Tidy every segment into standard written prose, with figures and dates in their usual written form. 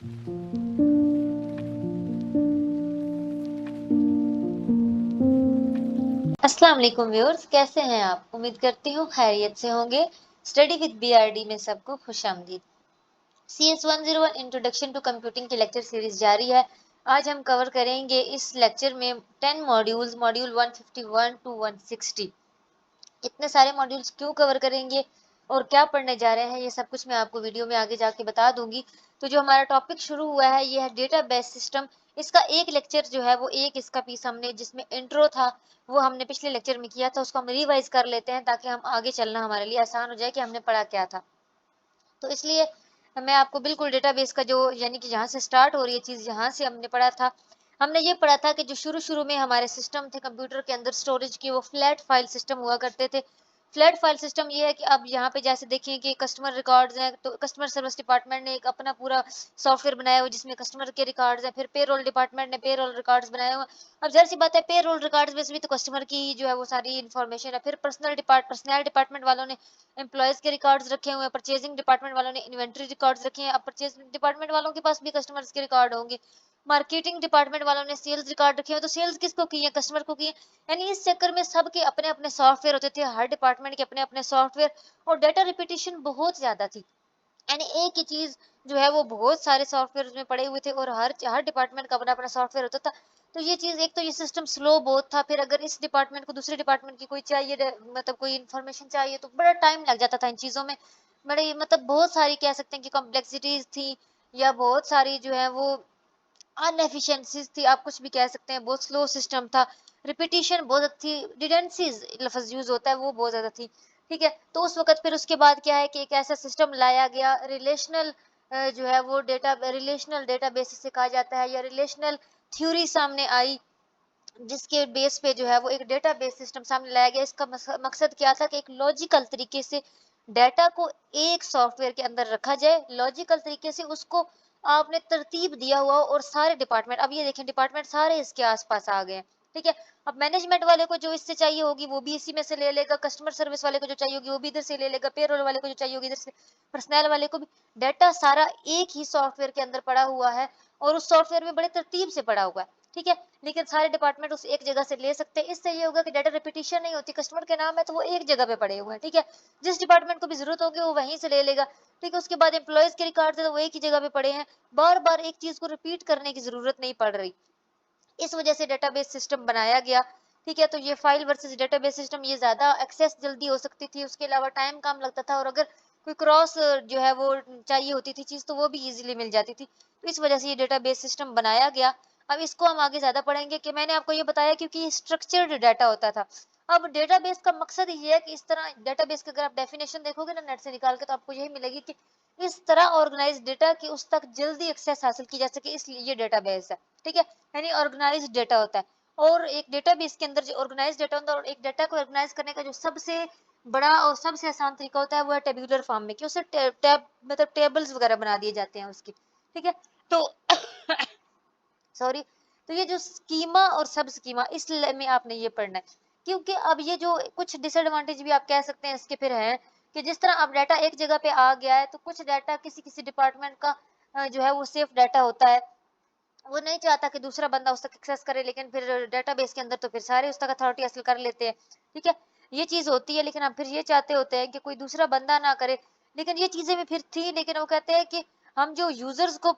अस्सलाम वालेकुम व्यूअर्स, कैसे हैं आप? उम्मीद करती हूँ खैरियत से होंगे। स्टडी विद बीआरडी में सबको खुशामदीद। CS101 इंट्रोडक्शन टू कंप्यूटिंग की लेक्चर सीरीज जारी है। आज हम कवर करेंगे इस लेक्चर में 10 मॉड्यूल्स, मॉड्यूल 151 टू 160। इतने सारे मॉड्यूल्स क्यों कवर करेंगे और क्या पढ़ने जा रहे हैं, ये सब कुछ मैं आपको वीडियो में आगे जाके बता दूंगी। तो जो हमारा टॉपिक शुरू हुआ है ये है डेटाबेस सिस्टम। इसका एक लेक्चर जो है वो एक इसका पीस हमने जिसमें इंट्रो था वो हमने पिछले लेक्चर में किया था, उसको हम रिवाइज कर लेते हैं ताकि हम आगे चलना हमारे लिए आसान हो जाए कि हमने पढ़ा क्या था। तो इसलिए मैं आपको बिल्कुल डेटाबेस का जो यानी कि जहाँ से स्टार्ट हो रही है चीज़, जहाँ से हमने पढ़ा था, हमने ये पढ़ा था कि जो शुरू शुरू में हमारे सिस्टम थे कंप्यूटर के अंदर स्टोरेज की, वो फ्लैट फाइल सिस्टम हुआ करते थे। फ्लैट फाइल सिस्टम ये है कि अब यहाँ पे जैसे देखिए कि कस्टमर रिकॉर्ड्स हैं, तो कस्टमर सर्विस डिपार्टमेंट ने एक अपना पूरा सॉफ्टवेयर बनाया हुआ जिसमें कस्टमर के रिकॉर्ड्स हैं, फिर पेरोल डिपार्टमेंट ने पेरोल रिकॉर्ड्स बनाए हुए। अब जाहिर सी बात है पेरोल रिकॉर्ड्स में से भी तो कस्टमर की जो है वो सारी इन्फॉर्मेशन है। फिर पर्सनल डिपार्टमेंट वालों ने एम्प्लॉयज के रिकॉर्ड्स रखे हुए हैं, परचेजिंग डिपार्टमेंट वालों ने इन्वेंट्री रिकॉर्ड्स रखे हैं, अब परचेजिंग डिपार्टमेंट वालों के पास भी कस्टमर्स के रिकॉर्ड होंगे। मार्केटिंग डिपार्टमेंट वालों ने सेल्स रिकॉर्ड रखे हैं, तो सेल्स किसको की है? कस्टमर को की है। यानी इस चक्कर में सबके अपने अपने सॉफ्टवेयर होते थे, हर डिपार्टमेंट के अपने अपने सॉफ्टवेयर, और डाटा रिपीटिशन बहुत ज्यादा थी। यानी एक ही चीज जो है वो बहुत सारे सॉफ्टवेयर में पड़े हुए थे और हर हर डिपार्टमेंट का अपना अपना सॉफ्टवेयर होता था। तो ये चीज, एक तो ये सिस्टम स्लो बहुत था, फिर अगर इस डिपार्टमेंट को दूसरे डिपार्टमेंट की कोई चाहिए मतलब कोई इन्फॉर्मेशन चाहिए तो बड़ा टाइम लग जाता था इन चीजों में। बड़ी मतलब बहुत सारी कह सकते हैं कि कॉम्प्लेक्सिटीज थी, या बहुत सारी जो है वो अनएफिशिएंसीज थी, आप कुछ भी कह सकते हैं। बहुत स्लो सिस्टम था, रिपीटिशन बहुत थी, रिडेंडेंसीज लफ्ज यूज होता है वो बहुत ज्यादा थी। ठीक है, तो उस वक्त फिर उसके बाद क्या है कि एक ऐसा सिस्टम लाया गया, रिलेशनल जो है वो रिलेशनल डेटाबेस से कहा जाता है, या रिलेशनल थ्योरी सामने आई, जिसके बेस पे जो है वो एक डेटाबेस सिस्टम सामने लाया गया। इसका मकसद क्या था कि एक लॉजिकल तरीके से डाटा को एक सॉफ्टवेयर के अंदर रखा जाए, लॉजिकल तरीके से उसको आपने तरतीब दिया हुआ हो, और सारे डिपार्टमेंट, अब ये देखें डिपार्टमेंट सारे इसके आसपास आ गए हैं। ठीक है, अब मैनेजमेंट वाले को जो इससे चाहिए होगी वो भी इसी में से ले लेगा, कस्टमर सर्विस वाले को जो चाहिए होगी वो भी इधर से ले लेगा, पेरोल वाले को जो चाहिए होगी इधर से, पर्सनल वाले को भी। डाटा सारा एक ही सॉफ्टवेयर के अंदर पड़ा हुआ है, और उस सॉफ्टवेयर में बड़े तरतीब से पड़ा हुआ है। ठीक है, लेकिन सारे डिपार्टमेंट उस एक जगह से ले सकते हैं। इससे ये होगा कि डाटा रिपीटिशन नहीं होती, कस्टमर के नाम है तो वो एक जगह पे पड़े हुए हैं। ठीक है, जिस डिपार्टमेंट को भी जरूरत होगी वो वहीं से ले लेगा। ठीक है, उसके बाद एम्प्लॉयज के रिकॉर्ड है तो वो एक ही जगह पे पड़े हैं, बार बार एक चीज को रिपीट करने की जरूरत नहीं पड़ रही। इस वजह से डेटाबेस सिस्टम बनाया गया। ठीक है, तो ये फाइल वर्सेस डेटाबेस सिस्टम, ये ज्यादा एक्सेस जल्दी हो सकती थी, उसके अलावा टाइम कम लगता था, और अगर कोई क्रॉस जो है वो चाहिए होती थी चीज तो वो भी इजीली मिल जाती थी। तो इस वजह से ये डेटाबेस सिस्टम बनाया गया। अब इसको हम आगे ज्यादा पढ़ेंगे कि मैंने आपको ये बताया क्योंकि ये स्ट्रक्चर्ड डाटा होता था। अब डेटाबेस का मकसद ये है कि इस तरह डेटाबेस की अगर आप डेफिनेशन देखोगे ना नेट से निकाल के, तो आपको यही मिलेगी कि इस तरह ऑर्गेनाइज डेटा की उस तक जल्दी एक्सेस हासिल की जा सके, इसलिए ये डेटाबेस है। ठीक है, यानी ऑर्गेनाइज डेटा होता है। और एक डेटाबेस के अंदर जो ऑर्गेनाइज डेटा होता है, और एक डाटा को ऑर्गेनाइज करने का जो सबसे बड़ा और सबसे आसान तरीका होता है वो है टेब्यूलर फॉर्म में, कि उसे टैब मतलब टेबल्स वगैरह बना दिए जाते हैं उसकी। ठीक है, तो सॉरी, तो ये जो स्कीमा और सब स्कीमा, इस में आपने ये पढ़ना है, क्योंकि अब ये जो कुछ डिसएडवांटेज भी आप कह सकते हैं इसके फिर है, कि जिस तरह अब डाटा एक जगह पे आ गया है तो कुछ डाटा किसी किसी डिपार्टमेंट का जो है वो सेफ डाटा होता है, वो नहीं चाहता कि दूसरा बंदा उस तक एक्सेस करे, लेकिन फिर डेटाबेस के अंदर तो फिर सारे उस तक अथॉरिटी हासिल कर लेते हैं। ठीक है, ये चीज होती है, लेकिन हम फिर ये चाहते होते हैं कि कोई दूसरा बंदा ना करे। लेकिन ये चीजें भी फिर थी, लेकिन वो कहते हैं कि हम जो यूजर्स को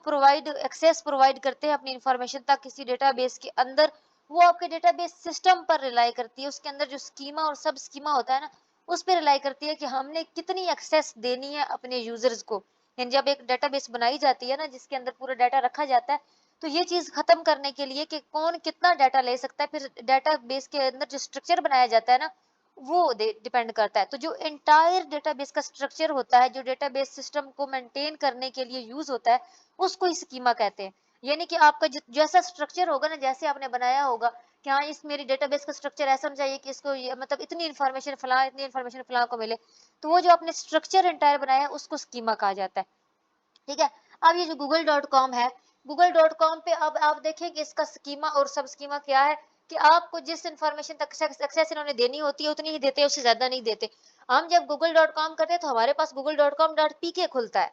एक्सेस प्रोवाइड करते हैं अपनी इंफॉर्मेशन तक किसी डेटाबेस के अंदर, वो आपके डेटाबेस सिस्टम पर रिलाई करती है। उसके अंदर जो स्कीमा और सब स्कीमा होता है ना, उस पर रिलाई करती है कि हमने कितनी एक्सेस देनी है अपने यूजर्स को। यानी जब एक डेटाबेस बनाई जाती है ना जिसके अंदर पूरा डाटा रखा जाता है, तो ये चीज खत्म करने के लिए कि कौन कितना डाटा ले सकता है, फिर डेटाबेस के अंदर जो स्ट्रक्चर बनाया जाता है ना, वो डिपेंड करता है। तो जो एंटायर डेटाबेस का स्ट्रक्चर होता है, जो डेटाबेस सिस्टम को मेंटेन करने के लिए यूज होता है, उसको ही स्कीमा कहते हैं। यानी कि आपका जैसा स्ट्रक्चर होगा ना, जैसे आपने बनाया होगा कि हाँ इस मेरी डेटाबेस का स्ट्रक्चर ऐसा होना चाहिए कि इसको मतलब इतनी इन्फॉर्मेशन फलां को मिले, तो वो जो आपने स्ट्रक्चर एंटायर बनाया है उसको स्कीमा कहा जाता है। ठीक है, अब ये जो google.com है, google.com पे अब आप देखें कि इसका स्कीमा और सब स्कीमा क्या है, कि आपको जिस इंफॉर्मेशन तक एक्सेस इन्होंने देनी होती है उतनी ही देते हैं, उससे ज्यादा नहीं देते। हम जब google.com करते हैं तो हमारे पास google.com.pk खुलता है,